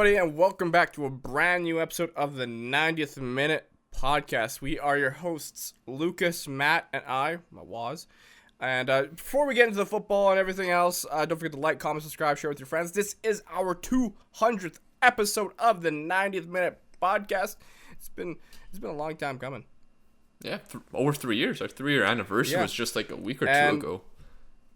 everybody, and welcome back to a brand new episode of the 90th Minute Podcast. We are your hosts, Lucas, Matt, and I, Waz. And before we get into the football and everything else, don't forget to like, comment, subscribe, share with your friends. This is our 200th episode of the 90th Minute Podcast. It's been a long time coming. Yeah, over 3 years. Our 3-year anniversary was just like a week or two ago.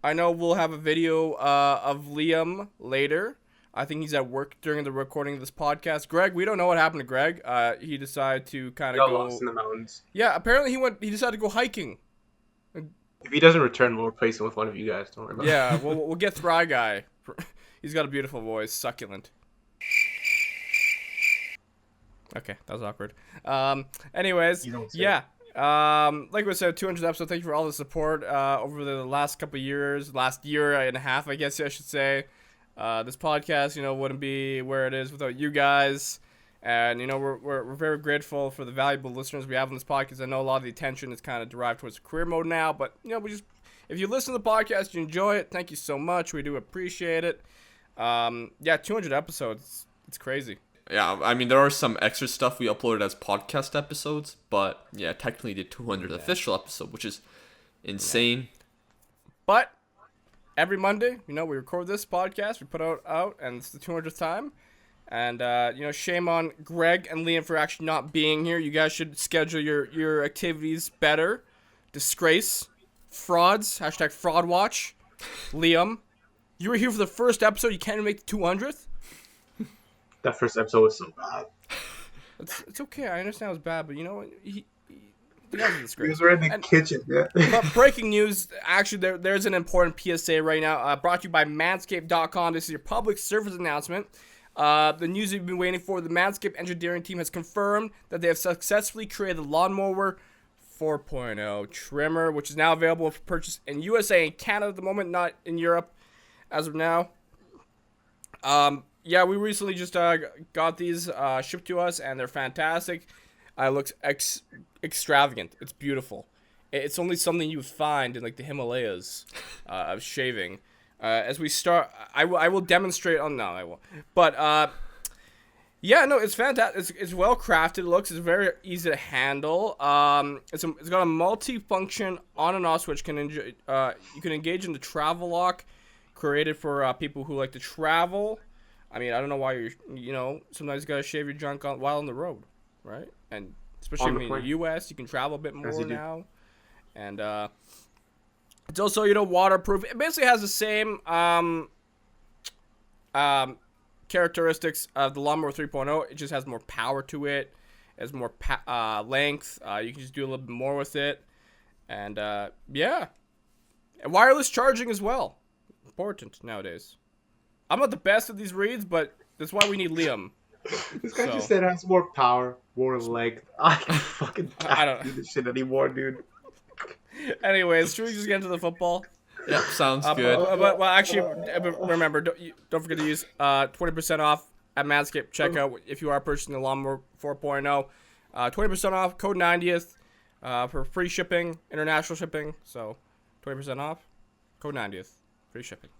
I know we'll have a video of Liam later. I think he's at work during the recording of this podcast. Greg, we don't know what happened to Greg. He decided to kind of go lost in the mountains. Yeah, apparently he decided to go hiking. If he doesn't return, we'll replace him with one of you guys. Don't worry about it. Yeah, we'll get Thry Guy. He's got a beautiful voice, succulent. Okay, that was awkward. Anyways, yeah. Like we said, 200th episode. Thank you for all the support over the last couple of years, last year and a half, I guess I should say. This podcast, wouldn't be where it is without you guys. And, we're very grateful for the valuable listeners we have on this podcast. I know a lot of the attention is kind of derived towards career mode now, but, if you listen to the podcast, you enjoy it, thank you so much. We do appreciate it. 200 episodes. It's crazy. Yeah, I mean, there are some extra stuff we uploaded as podcast episodes, but, yeah, technically the 200th official episode, which is insane. Yeah. But every Monday, we record this podcast, we put out, and it's the 200th time. And, shame on Greg and Liam for actually not being here. You guys should schedule your activities better. Disgrace. Frauds. Hashtag fraud watch. Liam, you were here for the first episode. You can't even make the 200th? That first episode was so bad. It's okay. I understand it was bad, but you know what? The guy's a disgrace. He was in the kitchen, yeah. But breaking news, actually, there's an important PSA right now, brought to you by Manscaped.com. This is your public service announcement. The news you've been waiting for. The Manscaped engineering team has confirmed that they have successfully created the Lawnmower 4.0 trimmer, which is now available for purchase in USA and Canada at the moment, not in Europe as of now. Yeah, we recently just got these shipped to us, and they're fantastic. It looks extravagant. It's beautiful. It's only something you would find in like the Himalayas of shaving. As we start, I will demonstrate. Oh no, I won't. But it's fantastic. It's well crafted. It looks. It's very easy to handle. It's got a multi-function on and off switch. You can engage in the travel lock, created for people who like to travel. I mean, I don't know why sometimes you gotta shave your junk while on the road, right? And especially in the U.S., you can travel a bit more now. And it's also, waterproof. It basically has the same characteristics of the Lawnmower 3.0. It just has more power to it. It has more length. You can just do a little bit more with it. And, and wireless charging as well. Important nowadays. I'm not the best at these reads, but that's why we need Liam. This guy just said it has more power, more length. I don't do this shit anymore, dude. Anyways, should we just get into the football? Yeah, sounds good. But actually, remember, don't forget to use 20% off at Manscaped checkout if you are purchasing the Lawnmower 4.0. 20% off, code 90th for free shipping, international shipping. So 20% off, code 90th, free shipping.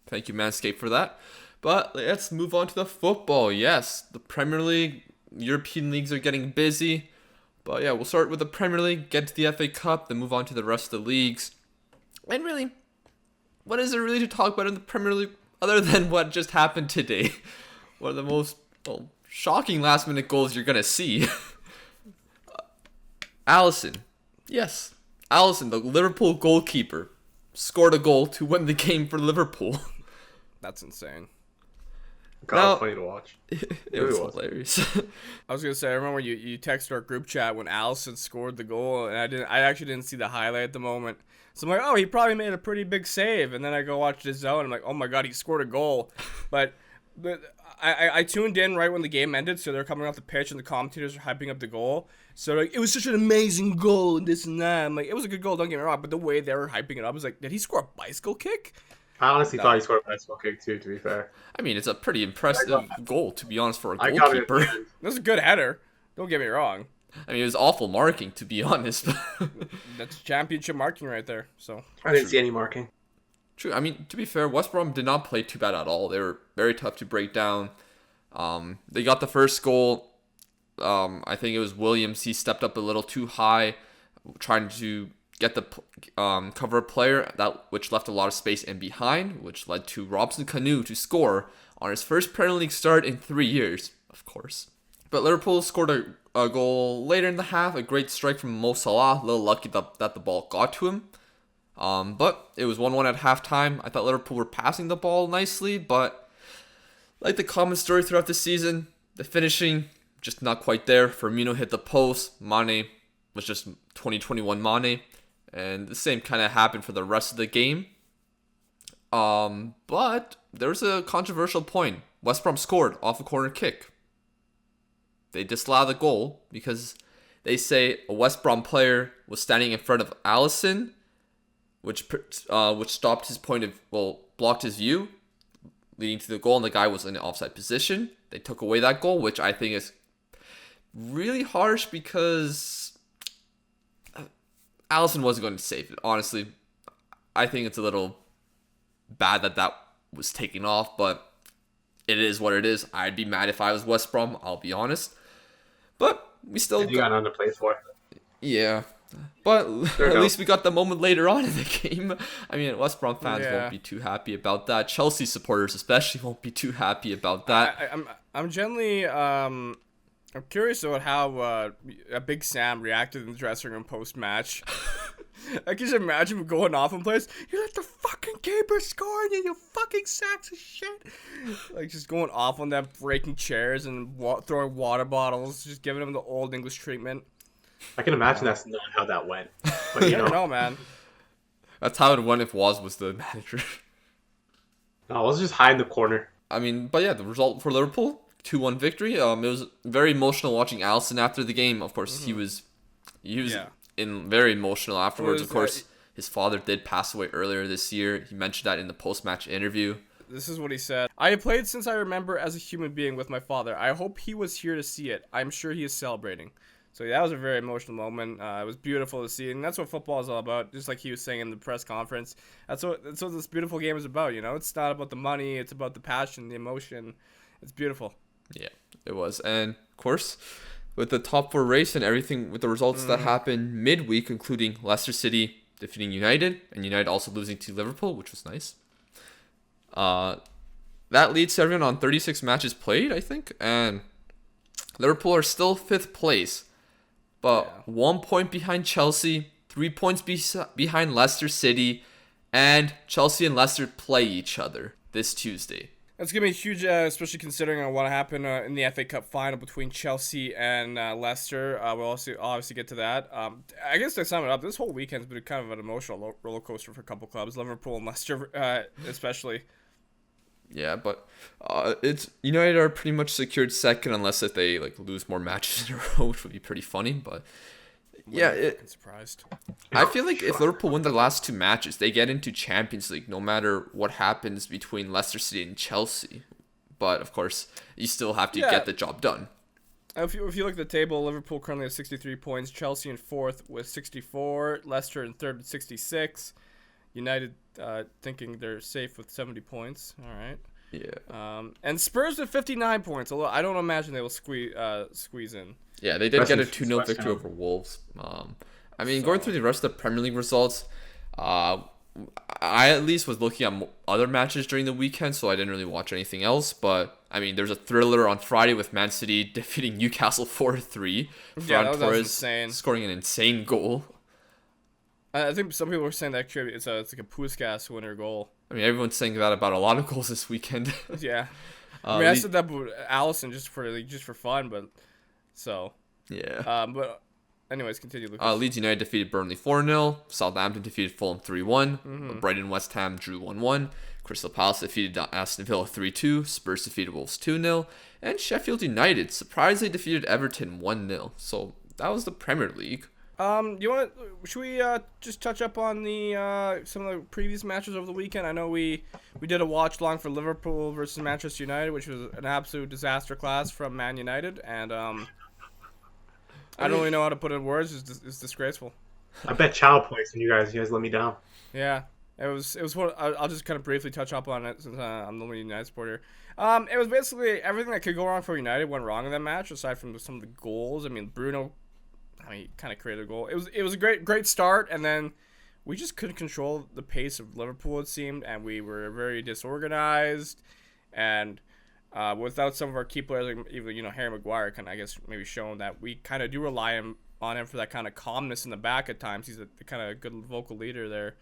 Thank you, Manscaped, for that. But let's move on to the football. Yes, the Premier League, European leagues are getting busy. But yeah, we'll start with the Premier League, get to the FA Cup, then move on to the rest of the leagues. And really, what is there really to talk about in the Premier League other than what just happened today? One of the most shocking last-minute goals you're going to see. Alisson. Yes, Alisson, the Liverpool goalkeeper, scored a goal to win the game for Liverpool. That's insane. God, funny to watch. It was hilarious. I was gonna say, I remember you texted our group chat when Alisson scored the goal, and I actually didn't see the highlight at the moment. So I'm like, oh, he probably made a pretty big save, and then I go watch the zone, and I'm like, oh my god, he scored a goal. But I tuned in right when the game ended, so they're coming off the pitch, and the commentators are hyping up the goal. So like, it was such an amazing goal, and this and that. I'm like, it was a good goal, don't get me wrong, but the way they were hyping it up, I was like, did he score a bicycle kick? I honestly thought he scored a bicycle kick too, to be fair. I mean, it's a pretty impressive goal, to be honest, for a goalkeeper. That was a good header. Don't get me wrong. I mean, it was awful marking, to be honest. That's championship marking right there. So I didn't see any marking. True. I mean, to be fair, West Brom did not play too bad at all. They were very tough to break down. They got the first goal. I think it was Williams. He stepped up a little too high, trying to get the cover a player, which left a lot of space in behind, which led to Robson Kanu to score on his first Premier League start in 3 years, of course. But Liverpool scored a goal later in the half, a great strike from Mo Salah, a little lucky that the ball got to him. But it was 1-1 at halftime. I thought Liverpool were passing the ball nicely, but like the common story throughout the season, the finishing just not quite there. Firmino hit the post, Mane was just 2021 Mane, and the same kind of happened for the rest of the game. But there was a controversial point. West Brom scored off a corner kick. They disallowed the goal because they say a West Brom player was standing in front of Alisson, which stopped his blocked his view, leading to the goal, and the guy was in an offside position. They took away that goal, which I think is really harsh because Alisson wasn't going to save it. Honestly, I think it's a little bad that was taken off, but it is what it is. I'd be mad if I was West Brom, I'll be honest. But we still got nothing to play for. Yeah. But at least we got the moment later on in the game. I mean, West Brom fans won't be too happy about that. Chelsea supporters especially won't be too happy about that. I'm generally I'm curious about how a Big Sam reacted in the dressing room post-match. I can just imagine him going off on players. You let the fucking keeper score on you fucking sacks of shit. Like, just going off on them, breaking chairs and throwing water bottles, just giving them the old English treatment. I can imagine that's not how that went. But you never know, man. That's how it went if Woz was the manager. No, let's just hide in the corner. I mean, but yeah, the result for Liverpool, 2-1 victory. It was very emotional watching Alisson after the game. Of course, he was very emotional afterwards. Of course, his father did pass away earlier this year. He mentioned that in the post-match interview. This is what he said. I have played since I remember as a human being with my father. I hope he was here to see it. I'm sure he is celebrating. So that was a very emotional moment. It was beautiful to see, and that's what football is all about. Just like he was saying in the press conference, that's what this beautiful game is about. You know, it's not about the money; it's about the passion, the emotion. It's beautiful. Yeah, it was, and of course, with the top four race and everything, with the results that happened midweek, including Leicester City defeating United, and United also losing to Liverpool, which was nice. That leads everyone on 36 matches played, I think, and Liverpool are still 5th place. But 1 point behind Chelsea, 3 points behind Leicester City, and Chelsea and Leicester play each other this Tuesday. It's going to be huge, especially considering what happened in the FA Cup final between Chelsea and Leicester. We'll also obviously get to that. I guess to sum it up, this whole weekend's been kind of an emotional roller coaster for a couple clubs, Liverpool and Leicester especially. Yeah, but it's United are pretty much secured second unless if they lose more matches in a row, which would be pretty funny. But yeah, surprised. I feel like if Liverpool win their last 2 matches, they get into Champions League no matter what happens between Leicester City and Chelsea. But of course, you still have to get the job done. If you look at the table, Liverpool currently has 63 points, Chelsea in 4th with 64, Leicester in 3rd with 66. United thinking they're safe with 70 points. All right. Yeah. And Spurs with 59 points. Although I don't imagine they will squeeze in. Yeah, they did get a 2-0 victory over Wolves. I mean, going through the rest of the Premier League results, I at least was looking at other matches during the weekend, so I didn't really watch anything else. But I mean, there's a thriller on Friday with Man City defeating Newcastle 4-3. That was insane. Scoring an insane goal. I think some people were saying that it's like a Puskas winner goal. I mean, everyone's saying that about a lot of goals this weekend. Yeah. I mean, I said that about Alisson just for fun, but so. Yeah. But anyways, continue, Lucas. Leeds United defeated Burnley 4-0. Southampton defeated Fulham 3-1. Brighton West Ham drew 1-1. Crystal Palace defeated Aston Villa 3-2. Spurs defeated Wolves 2-0. And Sheffield United surprisingly defeated Everton 1-0. So that was the Premier League. Should we just touch up on the some of the previous matches over the weekend? I know we did a watch long for Liverpool versus Manchester United, which was an absolute disaster class from Man United, and I don't really know how to put it in words. It's disgraceful. I bet child points and you guys let me down. Yeah. It was what I'll just kind of briefly touch up on it since I'm the only United supporter. It was basically everything that could go wrong for United went wrong in that match, aside from some of the goals. I mean, Bruno, he kind of created a goal. It was a great start, and then we just couldn't control the pace of Liverpool, it seemed, and we were very disorganized, and without some of our key players, like even Harry Maguire, kind of I guess maybe shown that we kind of do rely on him for that kind of calmness in the back at times. He's the kind of good vocal leader there.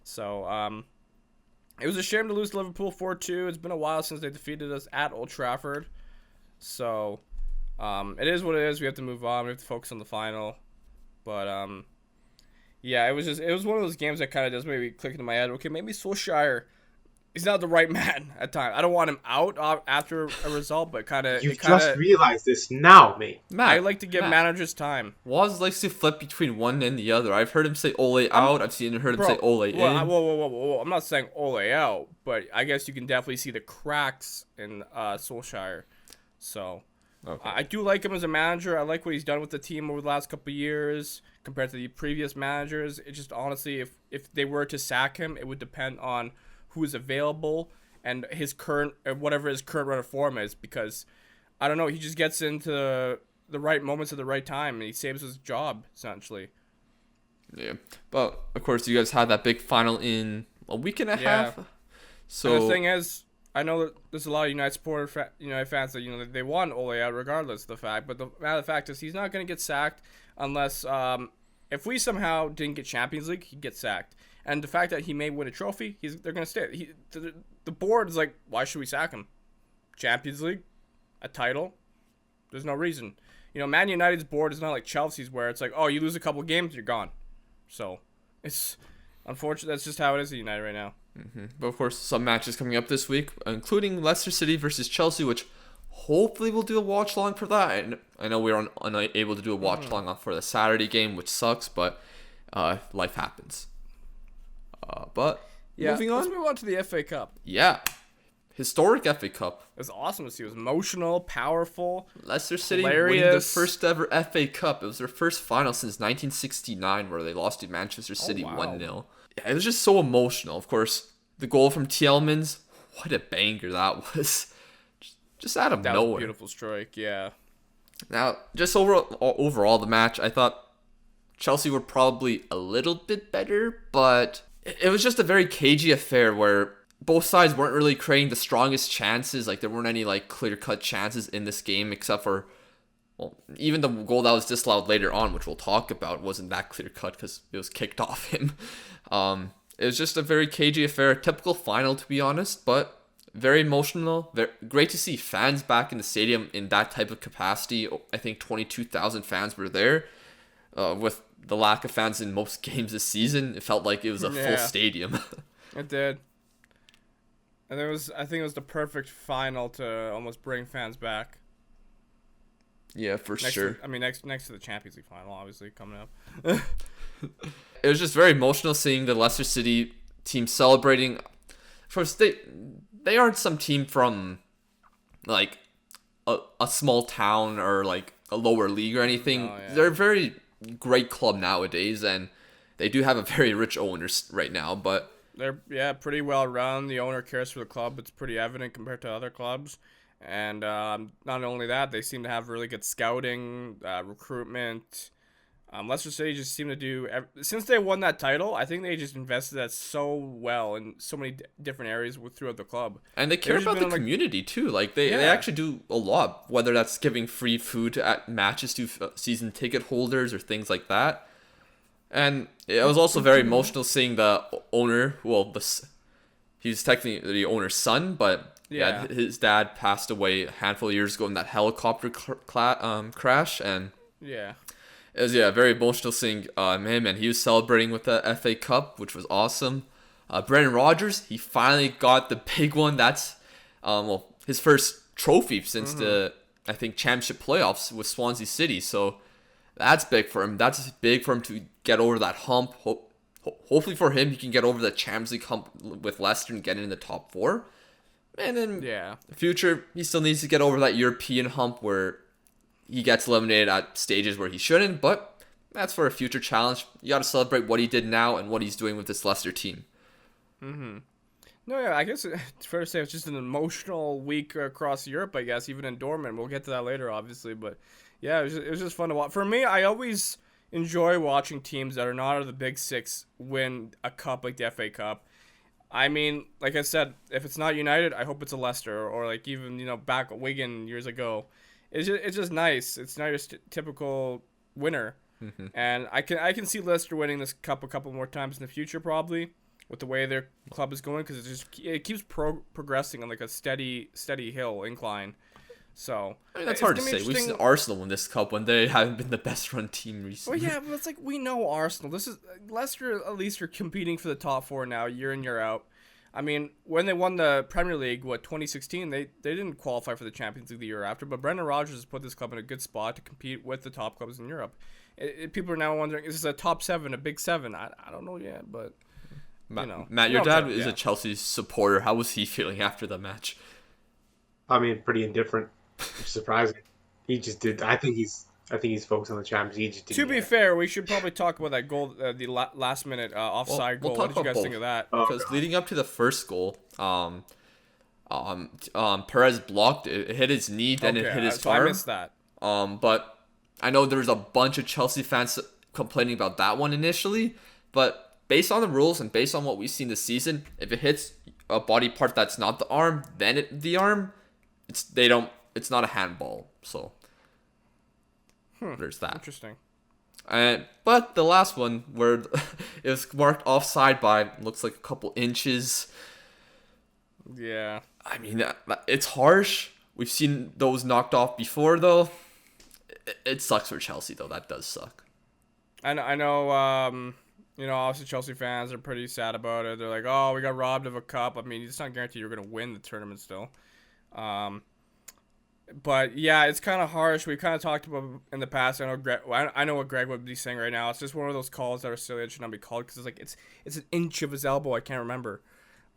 So it was a shame to lose to Liverpool 4-2. It's been a while since they defeated us at Old Trafford. So it is what it is. We have to move on. We have to focus on the final. But yeah, it was one of those games that kind of does maybe click into my head. Okay, maybe Solskjaer, he's not the right man at times. I don't want him out after a result, but kind of... You just realized this now, mate. I like to give managers time. Waz likes to flip between one and the other. I've heard him say Ole out. I've heard him say Ole in. Whoa. I'm not saying Ole out, but I guess you can definitely see the cracks in Solskjaer. So okay. I do like him as a manager. I like what he's done with the team over the last couple of years compared to the previous managers. It just honestly, if they were to sack him, it would depend on who is available and his current whatever his current run of form is, because I don't know, he just gets into the right moments at the right time and he saves his job essentially. Yeah, but of course you guys had that big final in a week and a half. So and the thing is, I know that there's a lot of United fans that they want Ole out regardless of the fact, but the matter of the fact is he's not going to get sacked unless if we somehow didn't get Champions League, he'd get sacked. And the fact that he may win a trophy, they're going to stay. The board is like, why should we sack him? Champions League? A title? There's no reason. Man United's board is not like Chelsea's where it's like, oh, you lose a couple games, you're gone. So, it's unfortunate. That's just how it is at United right now. Mm-hmm. But of course, some matches coming up this week, including Leicester City versus Chelsea, which hopefully we'll do a watch long for that. And I know we're unable to do a watch long for the Saturday game, which sucks, but life happens. But moving on. Let's move on to the FA Cup. Yeah. Historic FA Cup. It was awesome to see. It was emotional, powerful, Leicester City hilarious. winning their first ever FA Cup. It was their first final since 1969 where they lost to Manchester City 1-0. Yeah, it was just so emotional. Of course, the goal from Tielemans, what a banger that was. Just out of nowhere. That was a beautiful strike, yeah. Now, just overall the match, I thought Chelsea were probably a little bit better, but it was just a very cagey affair where both sides weren't really creating the strongest chances. Like, there weren't any clear-cut chances in this game except for, well, even the goal that was disallowed later on, which we'll talk about, wasn't that clear-cut because it was kicked off him. It was just a very cagey affair, a typical final to be honest, but very emotional. Great to see fans back in the stadium in that type of capacity. I think 22,000 fans were there. With the lack of fans in most games this season, it felt like it was a full stadium. It did. And I think it was the perfect final to almost bring fans back. Yeah, for sure. Next to the Champions League final, obviously, coming up. It was just very emotional seeing the Leicester City team celebrating. First, they aren't some team from, a small town or, a lower league or anything. Oh, yeah. They're a very great club nowadays, and they do have a very rich owner right now, but they're pretty well run. The owner cares for the club. It's pretty evident compared to other clubs. And not only that, they seem to have really good scouting, recruitment. Leicester City just seem to do... Since they won that title, I think they just invested that so well in so many different areas throughout the club. And they care about the community, too. They actually do a lot, whether that's giving free food at matches to season ticket holders or things like that. And it was also very emotional seeing the owner... Well, he's technically the owner's son, but his dad passed away a handful of years ago in that helicopter crash, and... Yeah. It was very emotional seeing him, and he was celebrating with the FA Cup, which was awesome. Brendan Rodgers, he finally got the big one. That's his first trophy since the championship playoffs with Swansea City. So that's big for him. That's big for him to get over that hump. Hopefully for him, he can get over the Champions League hump with Leicester and get in the top 4. And in the future, he still needs to get over that European hump where he gets eliminated at stages where he shouldn't, but that's for a future challenge. You got to celebrate what he did now and what he's doing with this Leicester team. Mm-hmm. No, yeah, I guess it's fair to say it's just an emotional week across Europe, I guess, even in Dortmund. We'll get to that later, obviously. But, yeah, it was just fun to watch. For me, I always enjoy watching teams that are not out of the Big Six win a cup like the FA Cup. I mean, like I said, if it's not United, I hope it's a Leicester or like even, back at Wigan years ago. It's just nice. It's not your typical winner. Mm-hmm. And I can see Leicester winning this cup a couple more times in the future, probably, with the way their club is going, because it keeps progressing on like a steady hill incline. So I mean, that's hard to say. We've seen Arsenal win this cup when they haven't been the best run team recently. Well, yeah, but it's like we know Arsenal. This is Leicester. At least are competing for the top four now, year in year out. I mean, when they won the Premier League, 2016, they didn't qualify for the Champions League the year after. But Brendan Rodgers has put this club in a good spot to compete with the top clubs in Europe. People are now wondering, is this a top seven, a big seven? I don't know yet, but Matt, your dad is a Chelsea supporter. How was he feeling after the match? I mean, pretty indifferent. Surprising. He just did. I think he's focused on the Champions League. He just to be fair, we should probably talk about that goal, the last minute offside goal. What did you guys think of that? Because leading up to the first goal, Perez blocked it. It hit his knee, then it hit his arm. I missed that. But I know there was a bunch of Chelsea fans complaining about that one initially. But based on the rules and based on what we've seen this season, if it hits a body part that's not the arm, then the arm, it's not a handball. So there's that. Interesting. But the last one where it was marked offside by looks like a couple inches. Yeah. I mean, it's harsh. We've seen those knocked off before, though. It sucks for Chelsea, though. That does suck. I know. Obviously Chelsea fans are pretty sad about it. They're like, "Oh, we got robbed of a cup." I mean, it's not guaranteed you're going to win the tournament still. But yeah, it's kind of harsh. We kind of talked about in the past. I know what Greg would be saying right now. It's just one of those calls that are silly. It should not be called because it's an inch of his elbow. I can't remember,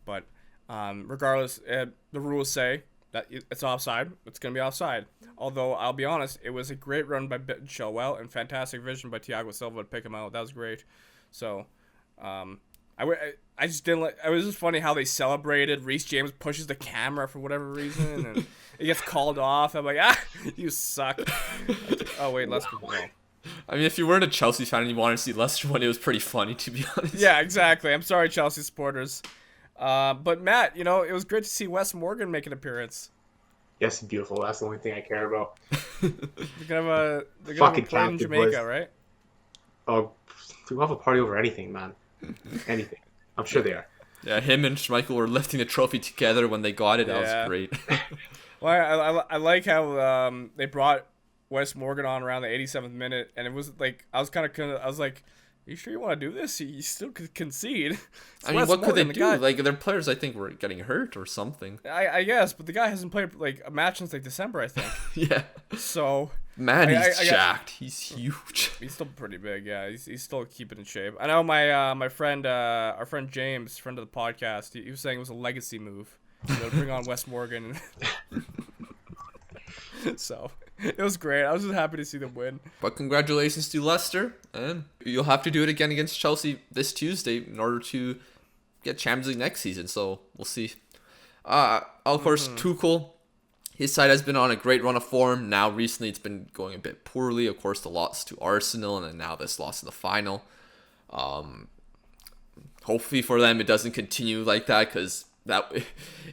but regardless, the rules say that it's offside. It's gonna be offside. Although I'll be honest, it was a great run by Chilwell and fantastic vision by Thiago Silva to pick him out. That was great. So, I just didn't like. It was just funny how they celebrated. Reece James pushes the camera for whatever reason, and it gets called off. I'm like, you suck. Oh wait, let's go. I mean, if you weren't a Chelsea fan and you wanted to see Leicester win, it was pretty funny, to be honest. Yeah, exactly. I'm sorry, Chelsea supporters. But Matt, it was great to see Wes Morgan make an appearance. Yes, beautiful. That's the only thing I care about. They're gonna have a play in Jamaica, boys. Right? Oh, we'll have a party over anything, man. Anything. I'm sure they are. Yeah, him and Schmeichel were lifting the trophy together when they got it. That was great. Well, I like how they brought Wes Morgan on around the 87th minute, and it was like I was like, "Are you sure you want to do this? You still could concede." I mean, what could they do? Like their players, I think, were getting hurt or something. I guess, but the guy hasn't played like a match since like December, I think. Yeah. So. Man, he's jacked. He's huge. He's still pretty big. Yeah, he's still keeping in shape. I know my friend, our friend James, friend of the podcast, he was saying it was a legacy move. To bring on Wes Morgan. So it was great. I was just happy to see them win. But congratulations to Leicester, and you'll have to do it again against Chelsea this Tuesday in order to get Champions League next season. So we'll see. Of course, Tuchel. His side has been on a great run of form. Now, recently, it's been going a bit poorly. Of course, the loss to Arsenal, and then now this loss in the final. Hopefully for them, it doesn't continue like that, because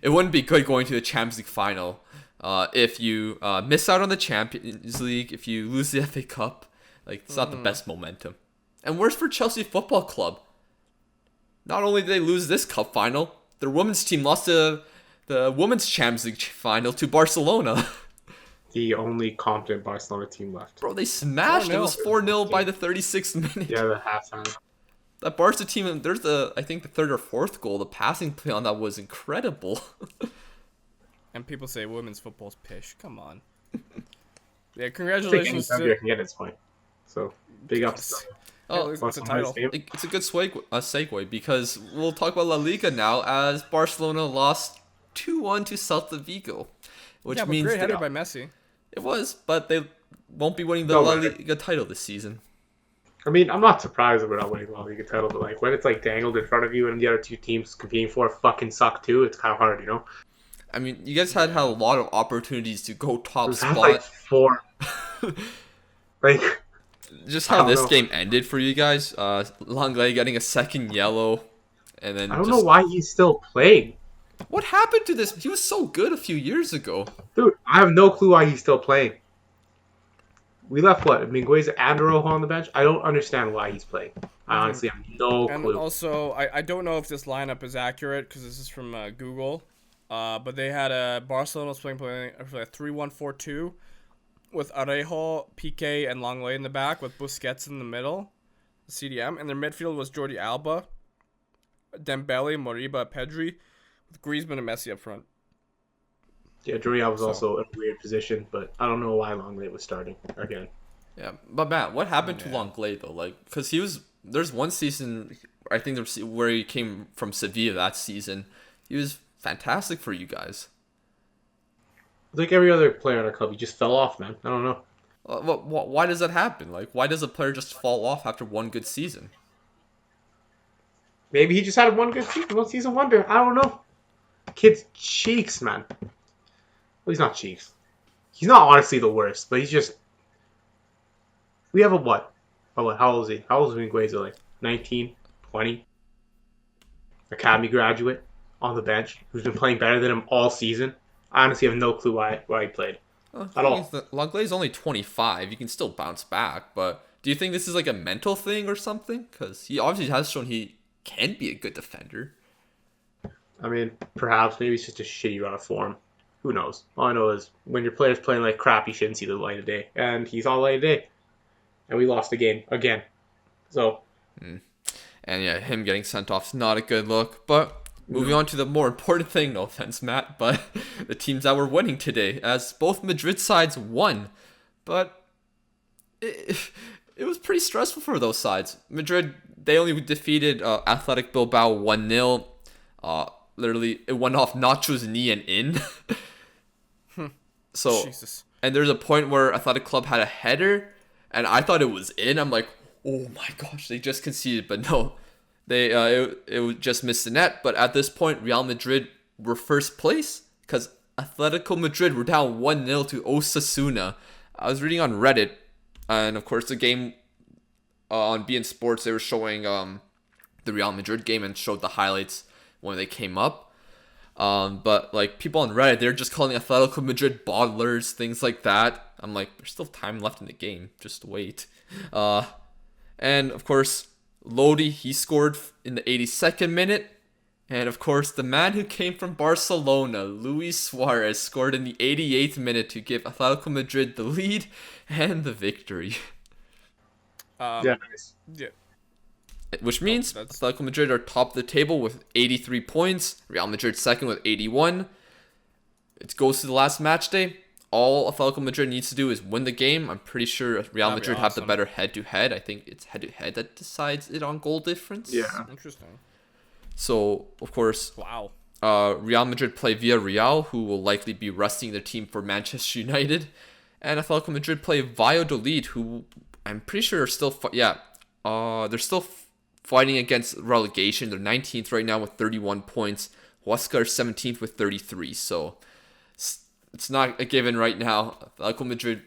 it wouldn't be good going to the Champions League final if you miss out on the Champions League, if you lose the FA Cup. Like, it's not the best momentum. And worse for Chelsea Football Club. Not only did they lose this cup final, their women's team lost the Women's Champions League final to Barcelona. The only competent Barcelona team left. Bro, they smashed. It was 4-0 by the 36th minute. Yeah, the halftime. That Barca team, there's I think the third or fourth goal. The passing play on that was incredible. And people say women's football's pish. Come on. Yeah, congratulations to... can get its point. So, big ups. Oh, it's a title. It's a good segue because we'll talk about La Liga now, as Barcelona lost 2-1 to Celta Vigo, which means great header by Messi. It was, but they won't be winning the La Liga title this season. I mean, I'm not surprised that we're not winning the La Liga title, but like when it's like dangled in front of you and the other two teams competing for it fucking suck too, it's kind of hard, you know. I mean, you guys had a lot of opportunities to go top We've had like spot. 4. Like, Just I how don't this know. game ended for you guys. Langley getting a second yellow, and then I don't know just why he's still playing, what happened to this? He was so good a few years ago. dude. I have no clue why he's still playing. We left what Mingueza and Rojo on the bench. I don't understand why he's playing. I honestly have no And clue. also, I don't know if this lineup is accurate because this is from Google. But they had Barcelona was playing a 3-1-4-2 with Arejo, Piqué, and Longley in the back with Busquets in the middle, the CDM. And their midfield was Jordi Alba, Dembele, Moriba, Pedri, with Griezmann and Messi up front. Yeah, Juriel was So- also in a weird position, but I don't know why Longley was starting again. Yeah, but Matt, what happened to Yeah. Langley though? Like, cause he was there's one season I think there's where he came from Sevilla that season. He was fantastic for you guys. Like every other player in our club, he just fell off, man. I don't know. Why does that happen? Like, why does a player just fall off after one good season? Maybe he just had one good season, one season wonder. I don't know. Kid's cheeks, man. Well, he's not cheeks. He's not honestly the worst, but he's just. We have a what? Oh, what? How old is he? How old is Mingueza? Like 19, 20? Academy graduate on the bench who's been playing better than him all season. I honestly have no clue why he played. At all. Langley is only 25. You can still bounce back, but do you think this is like a mental thing or something? Because he obviously has shown he can be a good defender. I mean, perhaps maybe it's just a shitty run of form. Who knows? All I know is when your player's playing like crap, you shouldn't see the light of day. And he's on the light of day. And we lost the game again. So, And yeah, him getting sent off is not a good look. But moving on to the more important thing, no offense, Matt, but the teams that were winning today, as both Madrid sides won. But it was pretty stressful for those sides. Madrid, they only defeated Athletic Bilbao 1-0. Literally, it went off Nacho's knee and in. So, Jesus. and there's a point where Athletic Club had a header, and I thought it was in. I'm like, oh my gosh, they just conceded, but no, they it just missed the net. But at this point, Real Madrid were first place because Atletico Madrid were down 1-0 to Osasuna. I was reading on Reddit, and of course the game on beIN Sports, they were showing the Real Madrid game and showed the highlights when they came up. But like people on Reddit, they're just calling Atletico Madrid bottlers, things like that. I'm like, there's still time left in the game. Just wait. And of course, Lodi, he scored in the 82nd minute. And of course, the man who came from Barcelona, Luis Suarez, scored in the 88th minute to give Atletico Madrid the lead and the victory. yeah, nice. Yeah. Which means that's- Atletico Madrid are top of the table with 83 points. Real Madrid second with 81. It goes to the last match day. All Atletico Madrid needs to do is win the game. I'm pretty sure Real That'd be Madrid have the awesome. better head-to-head. I think it's head-to-head that decides it on goal difference. Yeah. Interesting. So, of course, Wow. Real Madrid play Villarreal, who will likely be resting their team for Manchester United. And Atletico Madrid play Valladolid, who I'm pretty sure are still... they're still fighting against relegation. They're 19th right now with 31 points. Huesca are 17th with 33. So it's not a given right now. Atletico Madrid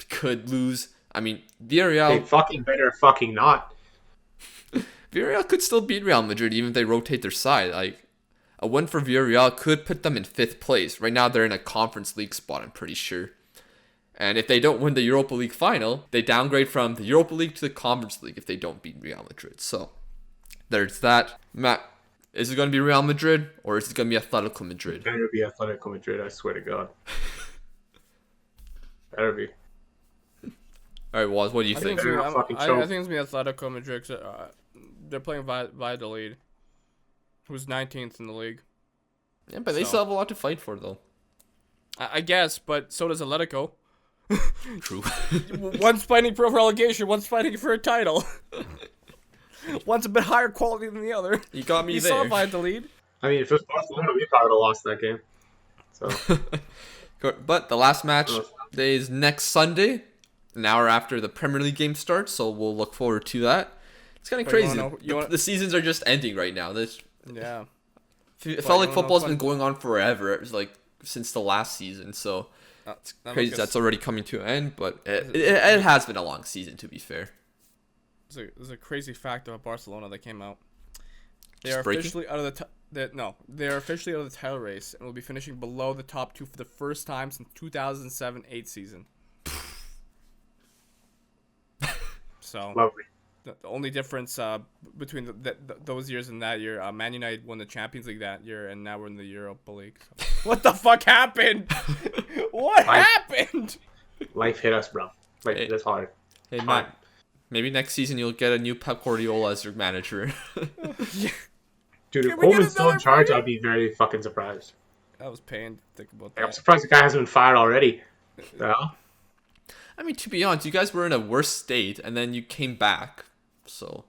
could lose. I mean, They Villarreal fucking better fucking not. could still beat Real Madrid even if they rotate their side. Like a win for Villarreal could put them in 5th place. Right now they're in a Conference League spot, I'm pretty sure. And if they don't win the Europa League final, they downgrade from the Europa League to the Conference League if they don't beat Real Madrid. So, there's that. Matt, is it going to be Real Madrid or is it going to be Atletico Madrid? Better be Atletico Madrid, I swear to God. Better be. All right, Waz, what do you I think? think, They're it's gonna gonna, fucking I choke. think it's gonna be Atletico Madrid. 'Cause, they're playing Valladolid, who's 19th in the league. Yeah, but they So. still have a lot to fight for, though. I guess, but so does Atletico. True. One's fighting for relegation, one's fighting for a title. One's a bit higher quality than the other. You got me You there. saw Valladolid. I mean, if it was Barcelona, we probably would have lost that game. So, But the last match is next Sunday. an hour after the Premier League game starts, so we'll look forward to that. It's kind of crazy. The seasons are just ending right now. Yeah. It felt like football's been going on forever. It was like since the last season, so it's crazy that's already coming to an end, but it has been a long season, to be fair. There's a crazy fact about Barcelona that came out. They are officially out of they're officially out of the title race and will be finishing below the top two for the first time since 2007-8 season. So Lovely. The only difference between those years and that year, Man United won the Champions League that year, and now we're in the Europa League. So. What the fuck happened? What happened? Life hit us, bro. That's hard. Hey, Matt, maybe next season you'll get a new Pep Guardiola as your manager. Dude, if Coleman's still in charge, I'd be very fucking surprised. That was pain to think about that. I'm surprised the guy hasn't been fired already. Yeah. I mean, to be honest, you guys were in a worse state, and then you came back. So,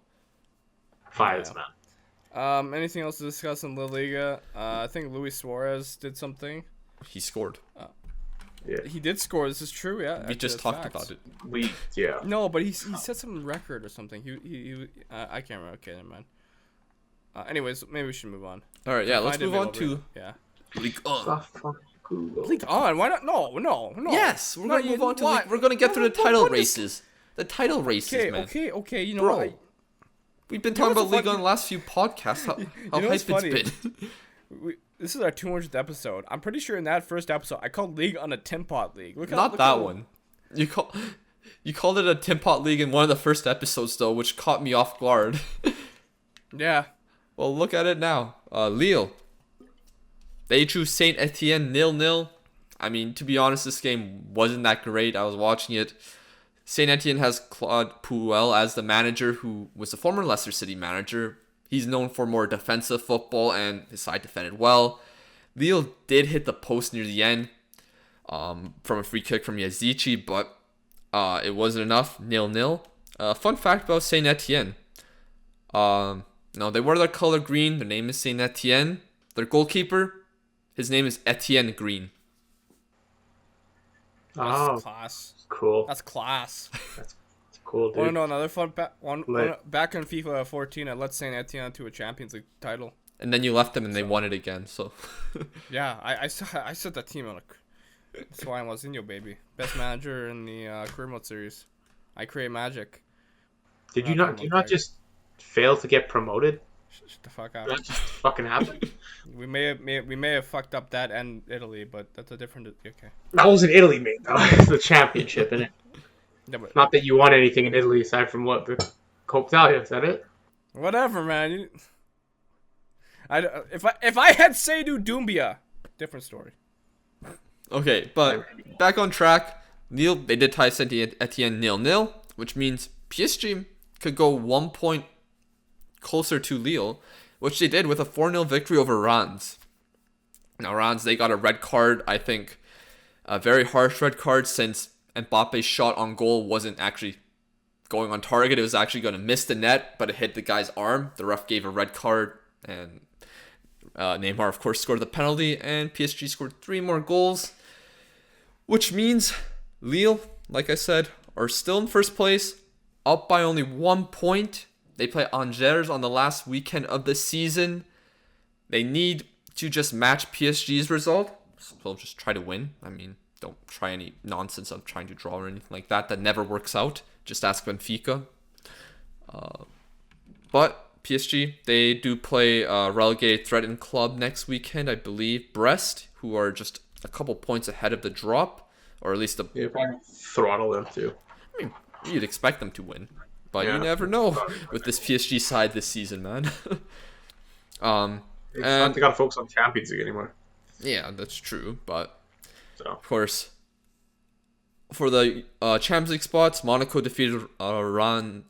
fires, man. Anything else to discuss in La Liga? I think Luis Suarez did something. He scored. Yeah. He did score. This is true. Yeah. We just talked about it. Yeah. No, but he set some record or something. He I can't remember. Okay, never mind. Anyways, maybe we should move on. All right. Yeah. Let's move on to Ligue 1. Ligue 1? Why not? No. Yes, we're gonna move on to Ligue. We're gonna get through the title races. The title races, man. Okay. You know what? We've been talking about Liga on the last few podcasts. How hype it's been. This is our 200th episode. I'm pretty sure in that first episode, I called League on a Tin Pot League. Not that one. You called it a Tin Pot League in one of the first episodes, though, which caught me off guard. Yeah. Well, look at it now. Lille. They drew Saint Etienne 0-0. I mean, to be honest, this game wasn't that great. I was watching it. Saint Etienne has Claude Puel as the manager, who was a former Leicester City manager. He's known for more defensive football, and his side defended well. Lille did hit the post near the end from a free kick from Yazici, but it wasn't enough. 0-0. Fun fact about Saint Etienne. No, they wear their color green. Their name is Saint Etienne. Their goalkeeper, his name is Etienne Green. That's class. Cool. That's class. That's cool, dude. Want to know another fun one? Back in FIFA 14, I let Saint Etienne to a Champions League title. And then you left them, and they won it again. So. Yeah, I set that team on. That's why I'm Lazinho, baby. Best manager in the career mode series. I create magic. Did you not just fail to get promoted? Shut the fuck up. That just fucking happened. We may have fucked up that and Italy, but that's a different. Okay. That was in Italy, mate. It's the championship, isn't it? Yeah, but not that you won anything in Italy aside from what the Coppa Italia. Is that it? Whatever, man. If I had Seydou Doumbia, different story. Okay, but back on track. Lille, they did tie Saint Etienne 0-0, which means PSG could go 1 point closer to Lille, which they did with a 4-0 victory over Rennes. Now, Rennes, they got a red card, I think a very harsh red card, since Mbappe's shot on goal wasn't actually going on target. It was actually going to miss the net, but it hit the guy's arm. The ref gave a red card, and Neymar, of course, scored the penalty, and PSG scored 3 more goals, which means Lille, like I said, are still in first place, up by only 1 point. They play Angers on the last weekend of the season. They need to just match PSG's result. So just try to win. I mean, don't try any nonsense of trying to draw or anything like that. That never works out. Just ask Benfica. But PSG, they do play a relegated threatened club next weekend, I believe. Brest, who are just a couple points ahead of the drop. Or at least you probably throttle them too. I mean, you'd expect them to win. But you never know with this PSG side this season, man. And they gotta focus on Champions League anymore. Yeah, that's true. But of course, for the Champions League spots, Monaco defeated Rennes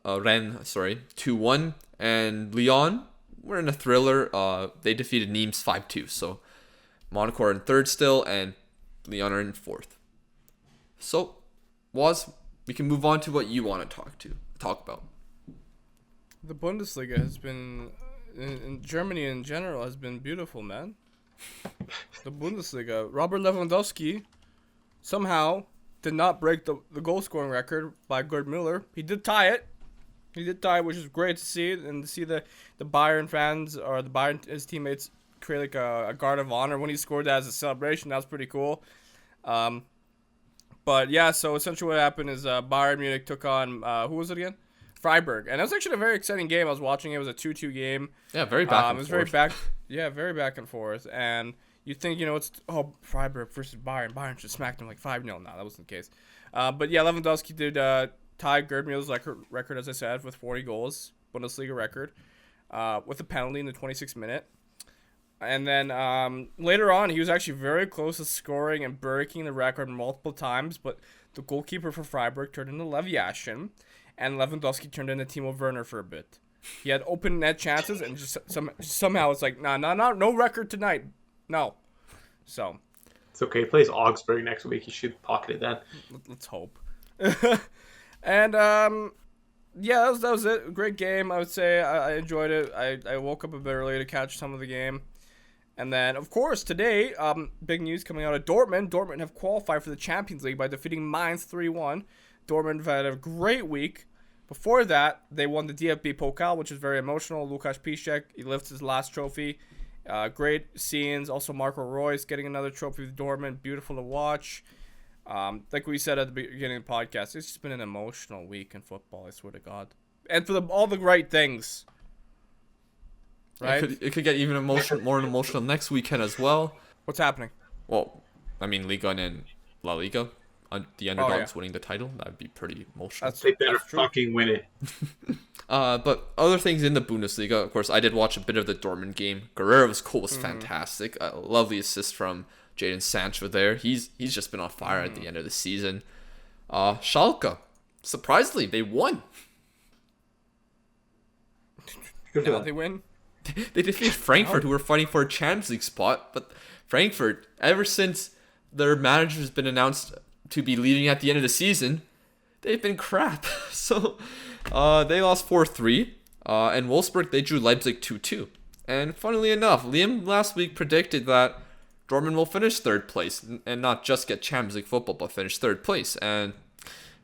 2-1, and Lyon were in a thriller. They defeated Nimes 5-2. So Monaco are in third still, and Lyon are in fourth. So, Woz, we can move on to what you want to talk about. The Bundesliga has been, in Germany in general, has been beautiful, man. The Bundesliga. Robert Lewandowski somehow did not break the goal scoring record by Gerd Müller. He did tie it. Which is great to see, and to see the Bayern fans or his teammates create like a guard of honor when he scored that as a celebration. That was pretty cool. But yeah, so essentially what happened is Bayern Munich took on who was it again? Freiburg, and that was actually a very exciting game. I was watching it. It was a 2-2 game. Yeah, very back and it was forth. very back and forth. And you think, it's Freiburg versus Bayern. Bayern should smack them like 5-0. No, that wasn't the case. But yeah, Lewandowski did tie Gerd Müller's record, as I said, with 40 goals, Bundesliga record, with a penalty in the 26th minute. And then later on, he was actually very close to scoring and breaking the record multiple times, but the goalkeeper for Freiburg turned into Leviashin, and Lewandowski turned into Timo Werner for a bit. He had open net chances, and just somehow it's like, no record tonight. No. So. It's okay. He plays Augsburg next week. He should pocket it then. Let's hope. And yeah, that was it. Great game. I would say I enjoyed it. I woke up a bit early to catch some of the game. And then, of course, today, big news coming out of Dortmund. Dortmund have qualified for the Champions League by defeating Mainz 3-1. Dortmund have had a great week. Before that, they won the DFB Pokal, which is very emotional. Lukasz Piszczek, he lifts his last trophy. Great scenes. Also, Marco Reus getting another trophy with Dortmund. Beautiful to watch. Like we said at the beginning of the podcast, it's just been an emotional week in football, I swear to God. And for all the right things. Right? It could get even more emotional next weekend as well. What's happening? Well, I mean, Liga and La Liga, the underdogs winning the title, that would be pretty emotional. They better fucking win it. But other things in the Bundesliga, of course, I did watch a bit of the Dortmund game. Guerrero's goal was fantastic. A lovely assist from Jadon Sancho there. He's just been on fire at the end of the season. Schalke, surprisingly, they won. Now they win? They defeated Frankfurt, who were fighting for a Champions League spot. But Frankfurt, ever since their manager has been announced to be leaving at the end of the season, they've been crap. So they lost 4-3. And Wolfsburg, they drew Leipzig 2-2. And funnily enough, Liam last week predicted that Dortmund will finish third place and not just get Champions League football, but finish third place. And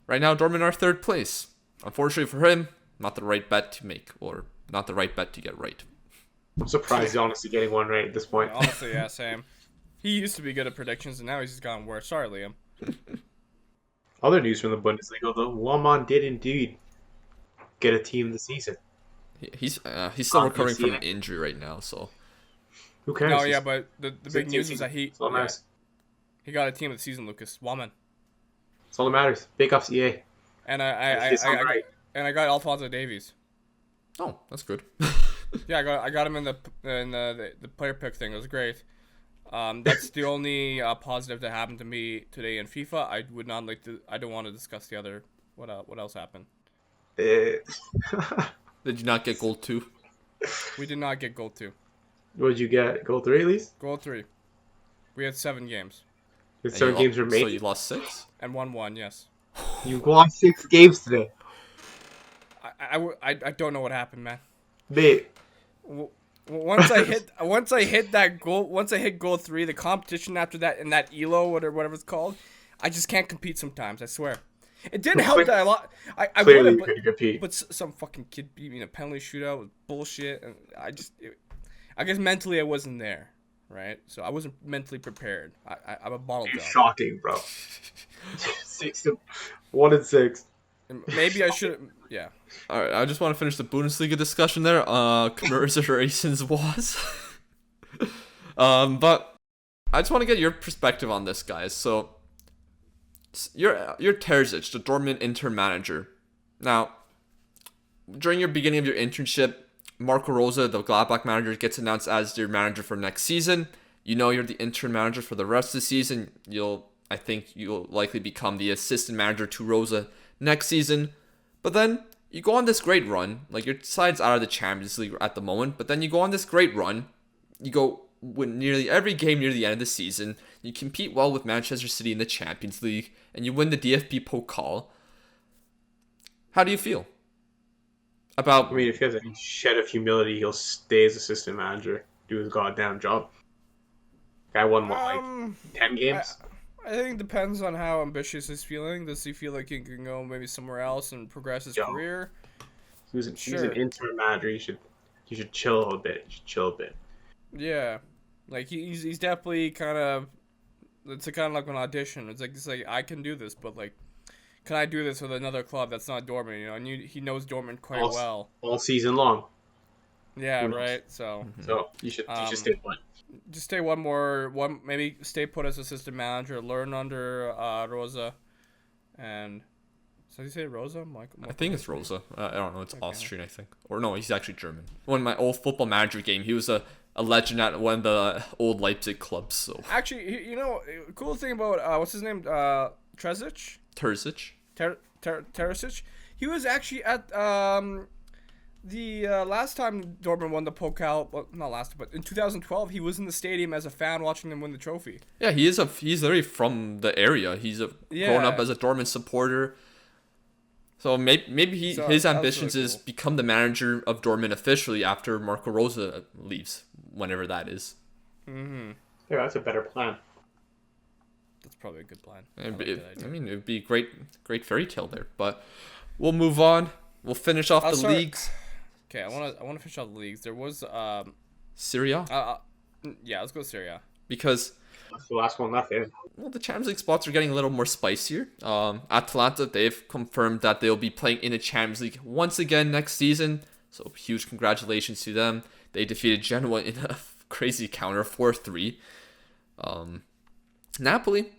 right now, Dortmund are third place. Unfortunately for him, not the right bet to make, or not the right bet to get right. I'm surprised he's honestly getting one right at this point. Honestly, yeah, same. He used to be good at predictions, and now he's just gotten worse. Sorry, Liam. Other news from the Bundesliga, though. Waman did indeed get a team this season. He's still recovering from an injury right now, so. Who cares? No, yeah, but the big news is that he got a team of the season, Lucas. Waman. That's all that matters. Big ups, EA. And I got Alphonso Davies. Oh, that's good. Yeah, I got him in the player pick thing. It was great. That's the only positive that happened to me today in FIFA. I would not like to. I don't want to discuss the other. What else happened? Did you not get goal 2? We did not get goal 2. What did you get? Goal 3 at least? Goal 3. We had 7 games. The 7 games were made. So you lost 6? And won 1, yes. You lost 6 games today. I don't know what happened, man. Mate. Once I hit that goal, once I hit goal 3, the competition after that and that ELO or whatever it's called, I just can't compete sometimes. I swear. It didn't help that a lot. I clearly would couldn't compete. But some fucking kid beat me in a penalty shootout with bullshit, and I guess mentally I wasn't there, right? So I wasn't mentally prepared. I'm a bottle dog. Shocking, bro. 1-6. Maybe I should. Yeah. All right, I just want to finish the Bundesliga discussion there. Commercialization was. But I just want to get your perspective on this, guys. So, you're Terzic, the Dortmund intern manager. Now, during your beginning of your internship, Marco Rose, the Gladbach manager, gets announced as your manager for next season. You know you're the intern manager for the rest of the season. I think you'll likely become the assistant manager to Rose next season. But then you go on this great run. Like, your side's out of the Champions League at the moment, but then you go on this great run. You go win nearly every game near the end of the season. You compete well with Manchester City in the Champions League, and you win the DFB Pokal. How do you feel about? I mean, if he has any shed of humility, he'll stay as assistant manager, do his goddamn job. Guy won 10 games. I think it depends on how ambitious he's feeling. Does he feel like he can go maybe somewhere else and progress his career? He's an interim manager. He should chill a bit. Yeah, like he's definitely kind of. It's kind of like an audition. It's like I can do this, but like, can I do this with another club that's not Dortmund? You know, and he knows Dortmund quite well all season long. Yeah, right. So you should stay put. Just stay maybe stay put as assistant manager. Learn under Rosa, and so you say Rosa? I think it's Rosa. I don't know. It's okay. Austrian, I think, or no, he's actually German. One of my old Football Manager game, he was a legend at one of the old Leipzig clubs. So actually, you know, cool thing about what's his name? Terzic. Terzic. He was actually at the last time Dortmund won the Pokal. Well, not last, but in 2012, he was in the stadium as a fan watching them win the trophy. Yeah, he's literally from the area. He's grown up as a Dortmund supporter. So maybe his ambitions really cool. is become the manager of Dortmund officially after Marco Rosa leaves, whenever that is. Mm-hmm. Yeah, that's a better plan. That's probably a good plan. It would be a great fairy tale there. But we'll move on. We'll finish off the leagues. Okay, I want to finish off the leagues. There was Serie A. Yeah, let's go Serie A. Because that's the last one left. Well, the Champions League spots are getting a little more spicier. Atalanta, they've confirmed that they'll be playing in the Champions League once again next season. So huge congratulations to them. They defeated Genoa in a crazy counter 4-3. Napoli,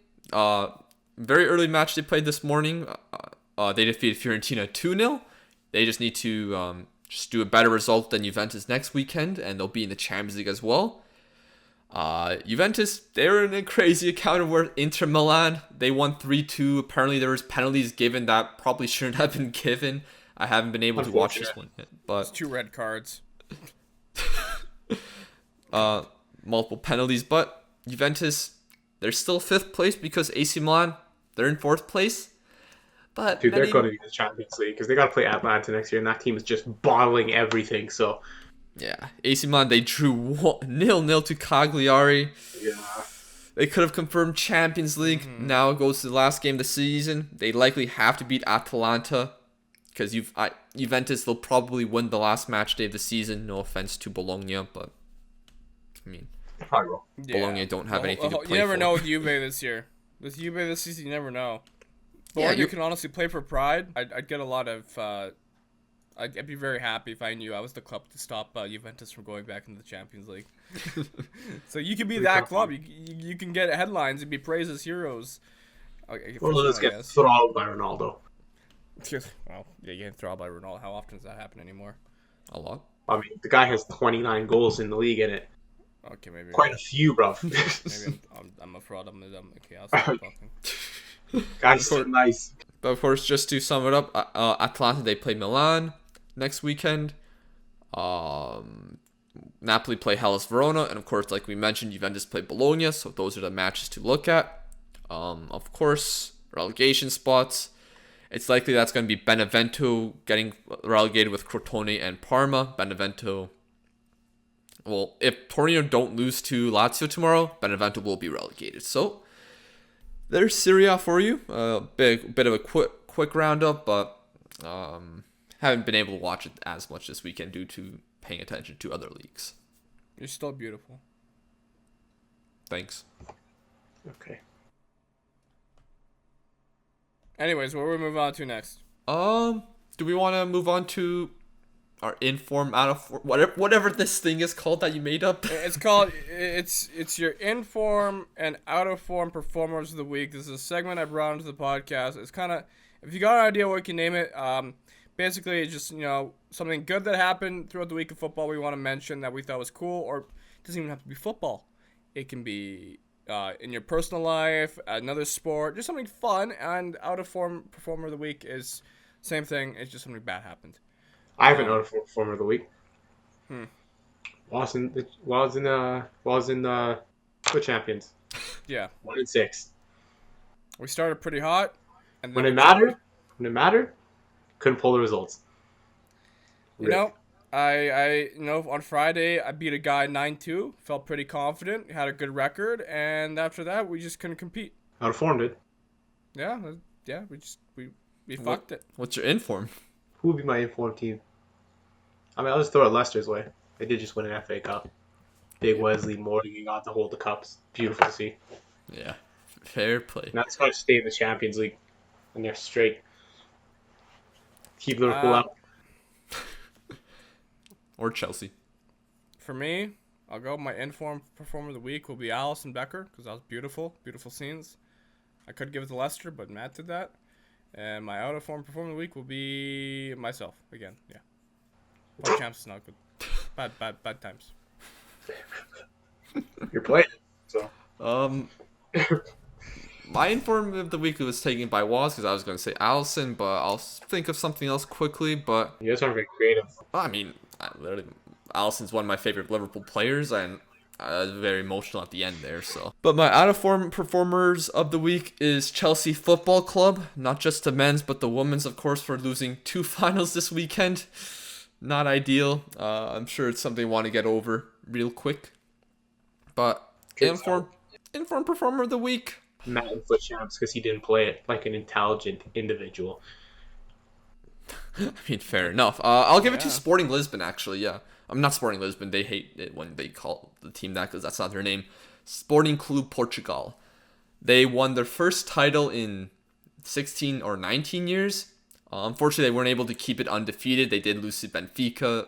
very early match they played this morning. They defeated Fiorentina 2-0. They just need to just do a better result than Juventus next weekend, and they'll be in the Champions League as well. Juventus, they're in a crazy account where Inter Milan, they won 3-2. Apparently there was penalties given that probably shouldn't have been given. I haven't been able to watch this one yet, but it's 2 red cards. Multiple penalties, but Juventus, they're still 5th place because AC Milan, they're in 4th place. But dude, they're going to be the Champions League because they got to play Atlanta next year, and that team is just bottling everything. So yeah, AC Milan, they drew 0-0 to Cagliari. Yeah, they could have confirmed Champions League. Mm-hmm. Now it goes to the last game of the season. They likely have to beat Atalanta because Juventus, they'll probably win the last match day of the season. No offense to Bologna, but I mean, Bologna don't have anything to play for. You never know with Juve this year. With Juve this season, you never know. Bologna you can honestly play for pride. I'd get a lot of. I'd be very happy if I knew I was the club to stop Juventus from going back into the Champions League. So you can be that club. You can get headlines and be praised as heroes. Well, let's get throttled by Ronaldo. Well, yeah, you get throttled by Ronaldo. How often does that happen anymore? A lot. I mean, the guy has 29 goals in the league in it. Okay, maybe. Quite a few, bro. Maybe I'm a fraud. Okay, I'll stop talking. Guys, so nice. But of course, just to sum it up, Atlanta, they play Milan next weekend. Napoli play Hellas Verona, and of course, like we mentioned, Juventus play Bologna. So those are the matches to look at. Of course, relegation spots. It's likely that's going to be Benevento getting relegated with Crotone and Parma. Benevento. Well, if Torino don't lose to Lazio tomorrow, Benevento will be relegated. So there's Serie A for you. Bit of a quick roundup, but haven't been able to watch it as much this weekend due to paying attention to other leagues. You're still beautiful. Thanks. Okay. Anyways, what are we moving on to next? Do we want to move on to our in-form, out-of-form, whatever this thing is called that you made up? It's your in-form and out-of-form performers of the week. This is a segment I brought into the podcast. It's kind of, if you got an idea what you can name it, basically it's just, something good that happened throughout the week of football we want to mention that we thought was cool, or it doesn't even have to be football. It can be in your personal life, another sport, just something fun. And out-of-form performer of the week is same thing. It's just something bad happened. I have an out-of-form performer of the week. Was in Foot Champions. Yeah. 1-6. We started pretty hot, and when it mattered, couldn't pull the results. I on Friday I beat a guy 9-2, felt pretty confident, had a good record, and after that we just couldn't compete. Outformed it. Yeah. We fucked it. What's your inform? Who would be my informed team? I mean, I'll just throw it Leicester's way. They did just win an FA Cup. Big Wesley Morgan got to hold the cups. Beautiful to see. Yeah, fair play. Now it's going to stay in the Champions League, and they're straight. Keep Liverpool out. Or Chelsea. For me, I'll go. My informed performer of the week will be Alisson Becker because that was beautiful scenes. I could give it to Leicester, but Matt did that. And my out of form performer of the week will be myself again. Yeah, World champs is not good. Bad times. You're playing it, so. My inform of the week was taken by Waz because I was going to say Alisson, but I'll think of something else quickly. But You guys aren't very creative. I mean, Alisson's one of my favorite Liverpool players, and I was very emotional at the end there. So, but my out of form performers of the week is Chelsea Football Club, not just the men's but the women's, of course, for losing 2 finals this weekend. Not ideal. I'm sure it's something I want to get over real quick. But inform performer of the week. Matt in foot champs because he didn't play it like an intelligent individual. I mean, fair enough. I'll give it to Sporting Lisbon, actually, yeah. I'm not Sporting Lisbon. They hate it when they call the team that because that's not their name. Sporting Clube Portugal. They won their first title in 16 or 19 years. Unfortunately, they weren't able to keep it undefeated. They did lose to Benfica,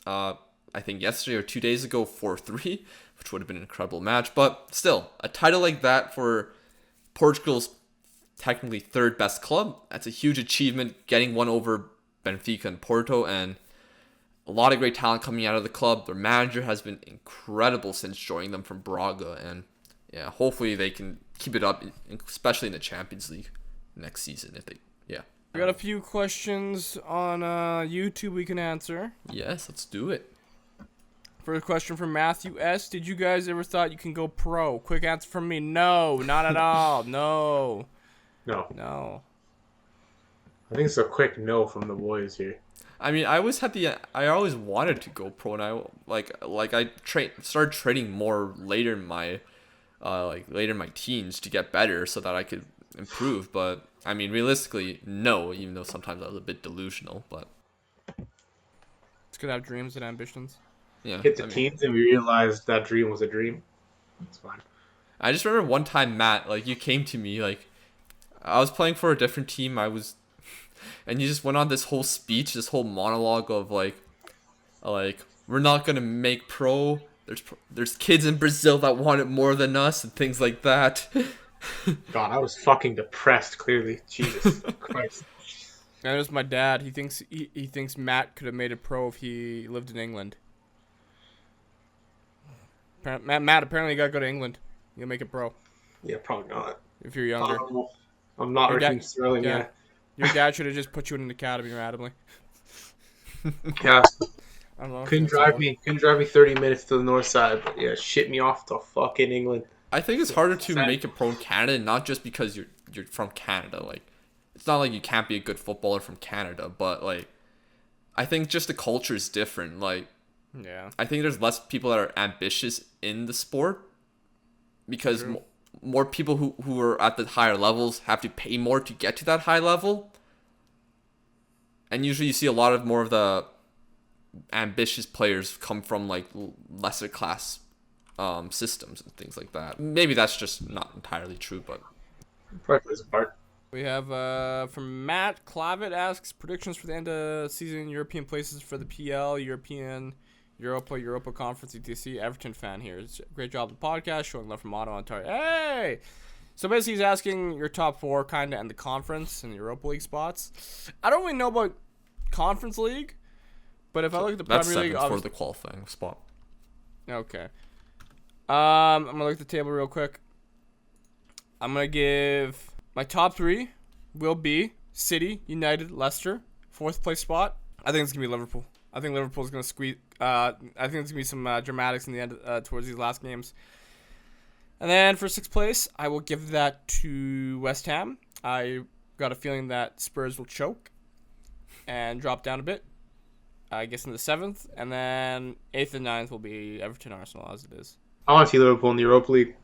I think yesterday or 2 days ago, 4-3, which would have been an incredible match. But still, a title like that for Portugal's technically third best club, that's a huge achievement, getting one over Benfica and Porto, and a lot of great talent coming out of the club. Their manager has been incredible since joining them from Braga, and yeah, hopefully they can keep it up, especially in the Champions League next season. We got a few questions on YouTube we can answer. Yes, let's do it. First question from Matthew S. Did you guys ever thought you can go pro? Quick answer from me. No, not at all. No. No. I think it's a quick no from the boys here. I mean, I always wanted to go pro, and I started training more later in my teens to get better so that I could improve. But I mean, realistically, no. Even though sometimes I was a bit delusional, but it's good to have dreams and ambitions. Yeah. Hit the teens and we realized that dream was a dream. It's fine. I just remember one time, Matt, you came to me, I was playing for a different team. And you just went on this whole speech, this whole monologue of we're not gonna make pro. There's kids in Brazil that want it more than us and things like that. God, I was fucking depressed. Clearly, Jesus Christ. And there's my dad. He thinks Matt could have made it pro if he lived in England. Matt, apparently you gotta go to England. You'll make it pro. Yeah, probably not. If you're younger. I'm not Raheem Sterling yet. Your dad should have just put you in an academy randomly. Yeah. I don't know. Couldn't drive me 30 minutes to the north side, but yeah, ship me off to fucking England. I think it's harder to make it pro in Canada, not just because you're from Canada. It's not like you can't be a good footballer from Canada, but I think just the culture is different. Yeah. I think there's less people that are ambitious in the sport because more people who are at the higher levels have to pay more to get to that high level. And usually you see a lot of more of the ambitious players come from lesser class systems and things like that. Maybe that's just not entirely true, but Probably plays a part. We have from Matt Clavitt asks predictions for the end of season European places for the PL, Europa Conference, etc. Everton fan here. It's a great job on the podcast, showing love from Ottawa, Ontario. Hey! So basically he's asking your top 4 kind of and the conference and the Europa League spots. I don't really know about Conference League, but if I look at the Premier League... That's for the qualifying spot. Okay. I'm going to look at the table real quick. I'm going to give... My top 3 will be City, United, Leicester. 4th place spot. I think it's going to be Liverpool. I think Liverpool's going to squeeze... I think there's going to be some dramatics in the end towards these last games. And then for 6th place, I will give that to West Ham. I got a feeling that Spurs will choke and drop down a bit. I guess in the 7th. And then 8th and 9th will be Everton, Arsenal as it is. I want to see Liverpool in the Europa League.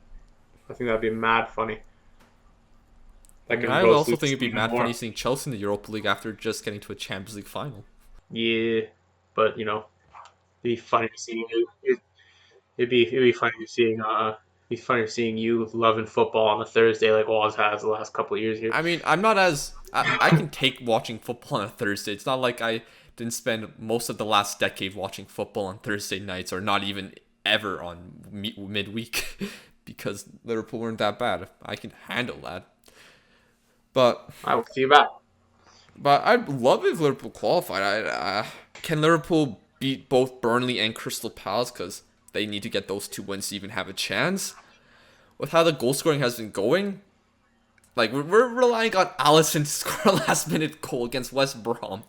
I think that'd be mad funny. That can I grow also suits think it'd be even mad more. funny seeing Chelsea in the Europa League after just getting to a Champions League final. Yeah, but you know, it'd be funny seeing you. It'd be funny seeing it'd be funny seeing you loving football on a Thursday like Waz has the last couple of years here. I mean, I'm not as I can take watching football on a Thursday. It's not like I didn't spend most of the last decade watching football on Thursday nights, or not even ever on midweek, because Liverpool weren't that bad. I can handle that. But I will see you back. I'd love if Liverpool qualified. Can Liverpool beat both Burnley and Crystal Palace, because they need to get those 2 wins to even have a chance? With how the goal scoring has been going, like we're relying on Alisson to score a last minute goal against West Brom,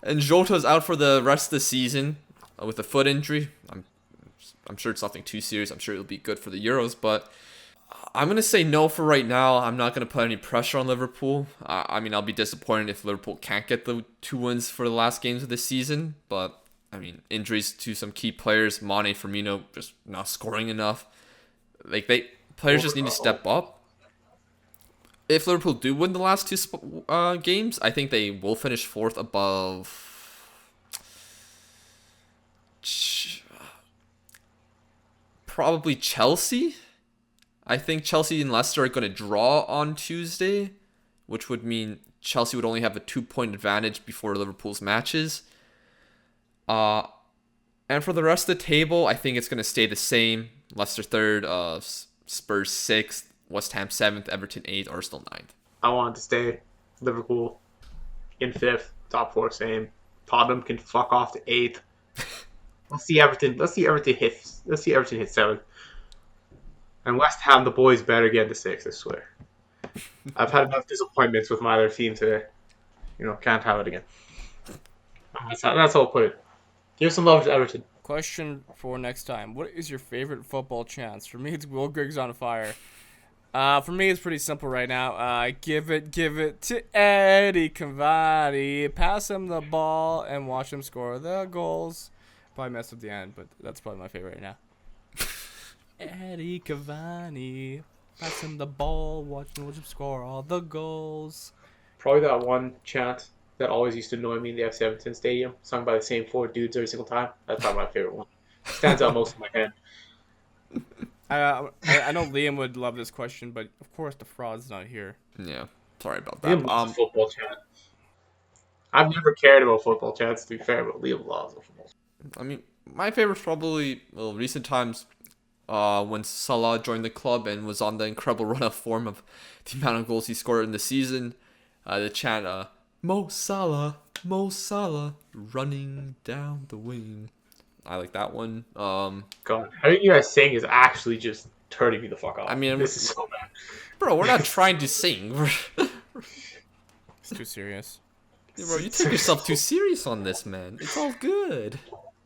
and Jota's out for the rest of the season with a foot injury. I'm sure it's nothing too serious. I'm sure it'll be good for the Euros, but I'm going to say no for right now. I'm not going to put any pressure on Liverpool. I mean, I'll be disappointed if Liverpool can't get the 2 wins for the last games of the season. But, I mean, injuries to some key players, Mane, Firmino, just not scoring enough. Like, players just need to step up. If Liverpool do win the last 2 games, I think they will finish 4th above probably Chelsea. I think Chelsea and Leicester are going to draw on Tuesday, which would mean Chelsea would only have a 2-point advantage before Liverpool's matches. And for the rest of the table, I think it's going to stay the same. Leicester 3rd, Spurs 6th, West Ham 7th, Everton 8th, Arsenal 9th. I want it to stay Liverpool in 5th, top 4 same. Tottenham can fuck off to 8th. Let's see Everton hit 7th. And West Ham, the boys better get to 6th, I swear. I've had enough disappointments with my other team today. Can't have it again. That's how I'll put it. Give some love to Everton. Question for next time. What is your favorite football chants? For me, it's Will Griggs on fire. For me, it's pretty simple right now. Give it to Eddie Cavani. Pass him the ball and watch him score the goals. Probably messed up the end, but that's probably my favorite right now. Eddie Cavani. Pass him the ball. Watch him score all the goals. Probably that one chant that always used to annoy me in the F17 Stadium, sung by the same 4 dudes every single time. That's probably my favorite one. Stands out most in my head. I know Liam would love this question, but of course the fraud's not here. Yeah, sorry about that. Liam loves football chant. I've never cared about football chants, to be fair, but Liam loves football. I mean, my favorite's probably recent times when Salah joined the club and was on the incredible run of form of the amount of goals he scored in the season. The chant, Mo Salah, running down the wing. I like that one. God, how you guys sing is actually just turning me the fuck off. I mean, this is so bad. Bro, we're not trying to sing. It's too serious. Yeah, bro, you take yourself too serious on this, man. It's all good.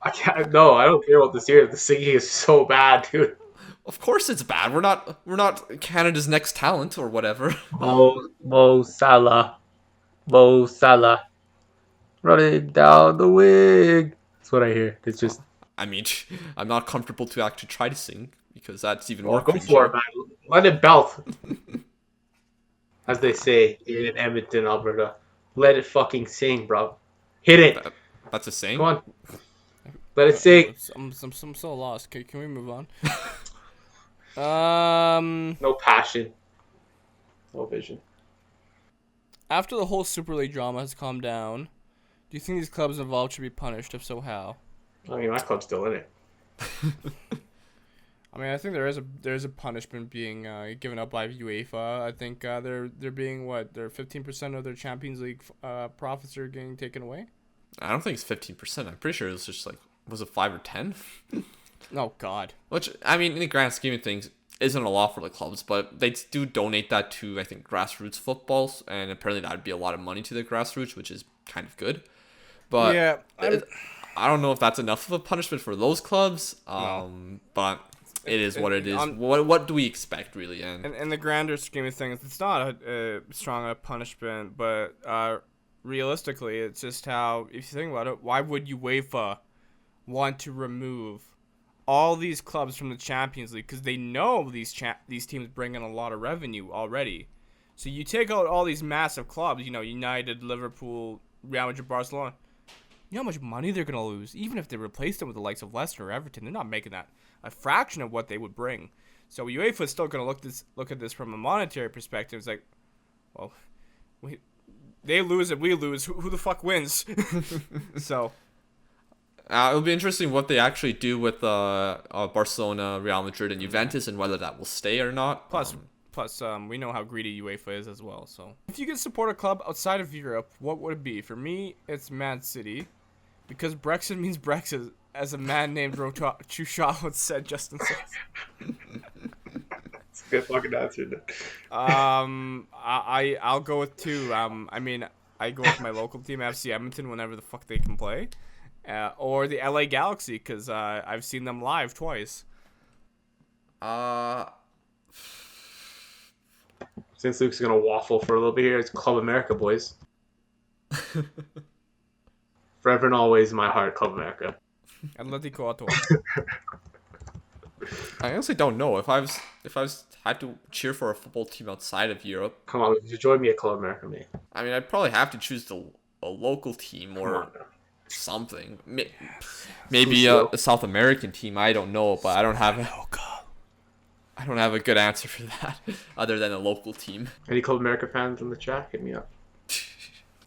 I don't care about the series. The singing is so bad, dude. Of course it's bad. We're not Canada's Next Talent or whatever. Mo Salah, running down the wing. That's what I hear. It's just. I mean, I'm not comfortable to actually try to sing because that's even more. Go for it, man. Let it belt, as they say in Edmonton, Alberta. Let it fucking sing, bro. Hit it. That's a saying. Come on. Let it sing. I'm so lost. Can we move on? No passion. No vision. After the whole Super League drama has calmed down, do you think these clubs involved should be punished? If so, how? I mean, my club's still in it. I mean, I think there is a punishment being given up by UEFA. I think they're being they're 15% of their Champions League profits are getting taken away. I don't think it's 15%. I'm pretty sure it was just was it 5 or 10? Oh God. Which, I mean, in the grand scheme of things, isn't a lot for the clubs, but they do donate that to, I think, grassroots footballs, and apparently that would be a lot of money to the grassroots, which is kind of good. But yeah, I don't know if that's enough of a punishment for those clubs. No. But it is what it is. What do we expect, really? And in the grander scheme of things, it's not a strong a punishment, but realistically, it's just how, if you think about it, why would UEFA want to remove all these clubs from the Champions League? Because they know these teams bring in a lot of revenue already. So you take out all these massive clubs, United, Liverpool, Real Madrid, Barcelona. You know how much money they're going to lose? Even if they replace them with the likes of Leicester or Everton, they're not making that a fraction of what they would bring. So UEFA is still going to look at this from a monetary perspective. It's like, well, they lose and we lose. Who the fuck wins? So it'll be interesting what they actually do with Barcelona, Real Madrid, and Juventus, and whether that will stay or not. Plus, we know how greedy UEFA is as well. So if you could support a club outside of Europe, what would it be? For me, it's Man City, because Brexit means Brexit, as a man named Chusha once said. Justin says. It's a good fucking answer. I'll go with two. I go with my local team, FC Edmonton, whenever the fuck they can play, or the LA Galaxy, because I've seen them live twice. Since Luke's gonna waffle for a little bit here, it's Club America, boys. Forever and always in my heart, Club America. Atletico Ottawa. I honestly don't know if I was had to cheer for a football team outside of Europe. Come on, you join me at Club America, mate. I mean, I'd probably have to choose a local team or something. Maybe a South American team. I don't know, but I don't have a good answer for that other than a local team. Any Club America fans in the chat? Hit me up.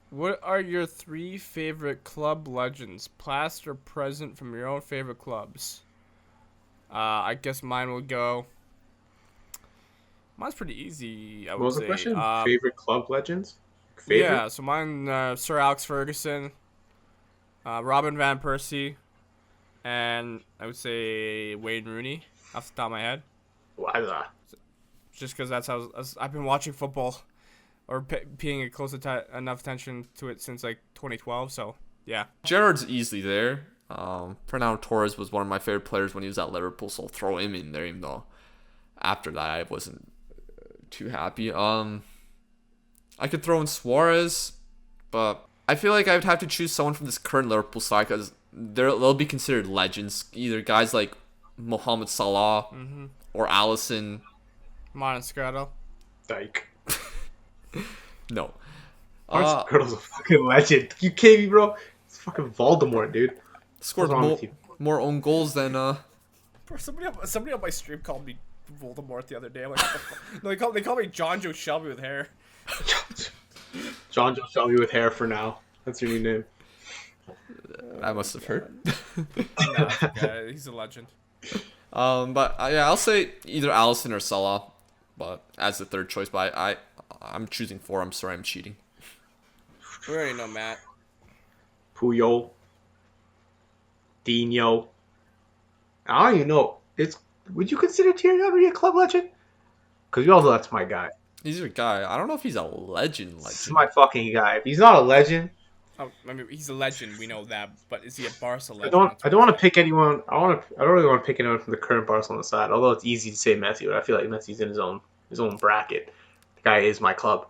What are your 3 favorite club legends, past or present, from your own favorite clubs? I guess mine will go. Mine's pretty easy, I would say. What was the question? Favorite club legends? Yeah, so mine, Sir Alex Ferguson, Robin Van Persie, and I would say Wayne Rooney, off the top of my head. Why that? Just because that's how I've been watching football, or paying a close enough attention to it since like 2012. So yeah, Gerrard's easily there. Fernando Torres was one of my favorite players when he was at Liverpool, so I'll throw him in there, even though after that I wasn't too happy. I could throw in Suarez, but I feel like I would have to choose someone from this current Liverpool side because they'll be considered legends. Either guys like Mohamed Salah or Alisson. Montescrato. Dyke. No. Montescrato's a fucking legend. You kidding me, bro? It's fucking Voldemort, dude. Scored more own goals than Somebody on my stream called me Voldemort the other day. I'm like, what the fuck? No, they call me John Joe Shelby with hair. John Joe Shelby with hair for now. That's your new name. I must have heard. Yeah, he's a legend. But yeah, I'll say either Alisson or Salah, but as the third choice. But I'm choosing 4. I'm sorry, I'm cheating. We already know Matt. Puyol. Dino. I don't even know. Would you consider Thierry Henry a club legend? Because we all know that's my guy. He's your guy. I don't know if he's a legend. This is my fucking guy. If he's not a legend, I mean, he's a legend. We know that, but is he a Barca legend? I don't want to pick anyone. I don't really want to pick anyone from the current Barcelona side. Although it's easy to say Messi, but I feel like Messi's in his own bracket. The guy is my club.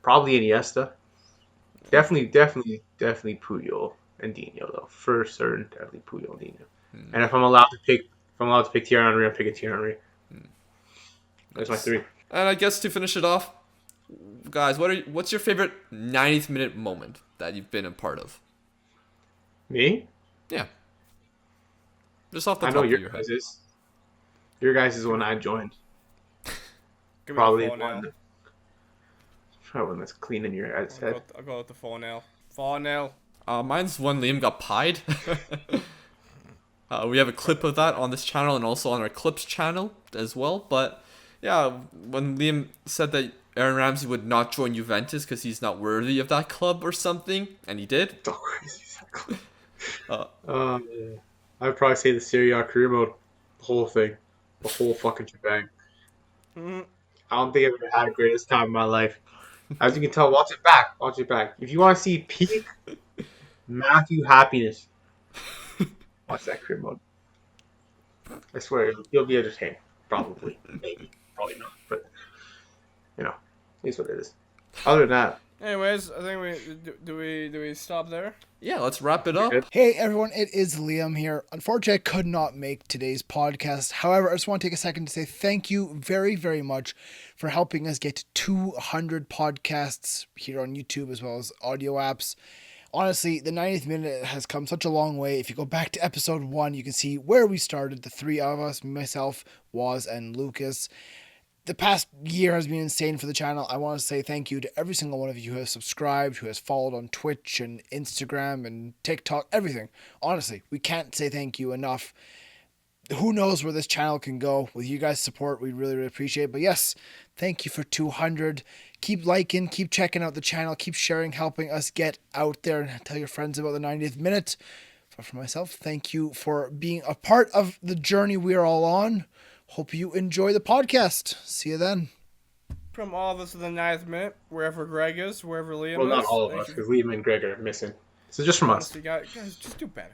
Probably Iniesta. Definitely Puyol and Dino though. For certain, definitely Puyol and Dino. And if I'm allowed to pick Thierry Henry, I'm picking Thierry Henry. That's my 3. And I guess to finish it off, guys, what's your favorite 90th minute moment that you've been a part of? Me? Yeah. Just off the top of your head. Your guys is when I joined. Probably one that's clean in your guys' head. I'll go with the 4-0. Mine's when Liam got pied. We have a clip of that on this channel and also on our clips channel as well. But yeah, when Liam said that Aaron Ramsey would not join Juventus because he's not worthy of that club or something, and he did. I'd probably say the Serie A career mode, the whole thing, the whole fucking shebang. I don't think I've ever had the greatest time in my life. As you can tell, watch it back. If you want to see peak Matthew happiness, watch that career mode. I swear, you'll be entertained. Probably, maybe, probably not, but it's what it is. Other than that, Anyways, I think do we stop there? Yeah, let's wrap it up. Hey everyone, it is Liam here. Unfortunately, I could not make today's podcast. However, I just want to take a second to say thank you very, very much for helping us get to 200 podcasts here on YouTube as well as audio apps. Honestly, the 90th minute has come such a long way. If you go back to episode 1, you can see where we started, the three of us, myself, Woz, and Lucas. The past year has been insane for the channel. I want to say thank you to every single one of you who has subscribed, who has followed on Twitch and Instagram and TikTok, everything. Honestly, we can't say thank you enough. Who knows where this channel can go? With you guys' support, we really, really appreciate it. But yes, thank you for 200. Keep liking, keep checking out the channel, keep sharing, helping us get out there and tell your friends about the 90th minute. But for myself, thank you for being a part of the journey we are all on. Hope you enjoy the podcast. See you then. From all of us in the 9th minute, wherever Greg is, wherever Liam Well, is. not all of us, because Liam and Greg are missing. So just from us. Honestly, guys, just do better.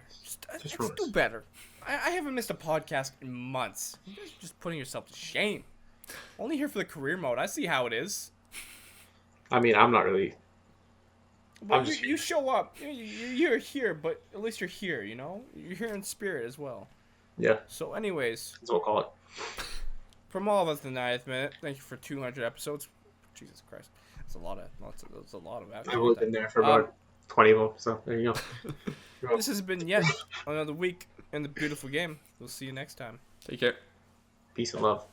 Just from do us. better. I haven't missed a podcast in months. You guys are just putting yourself to shame. Only here for the career mode. I see how it is. I mean, I'm not really. But you show up. You're here, but at least you're here, you know? You're here in spirit as well. Yeah, So anyways, that's what we'll call it. from all of us in the 9th minute, thank you for 200 episodes. Jesus Christ. That's a lot of I've only been there for about 20 of them, so there you go. This has been yet another week in the beautiful game. We'll see you next time. Take care. Peace and love.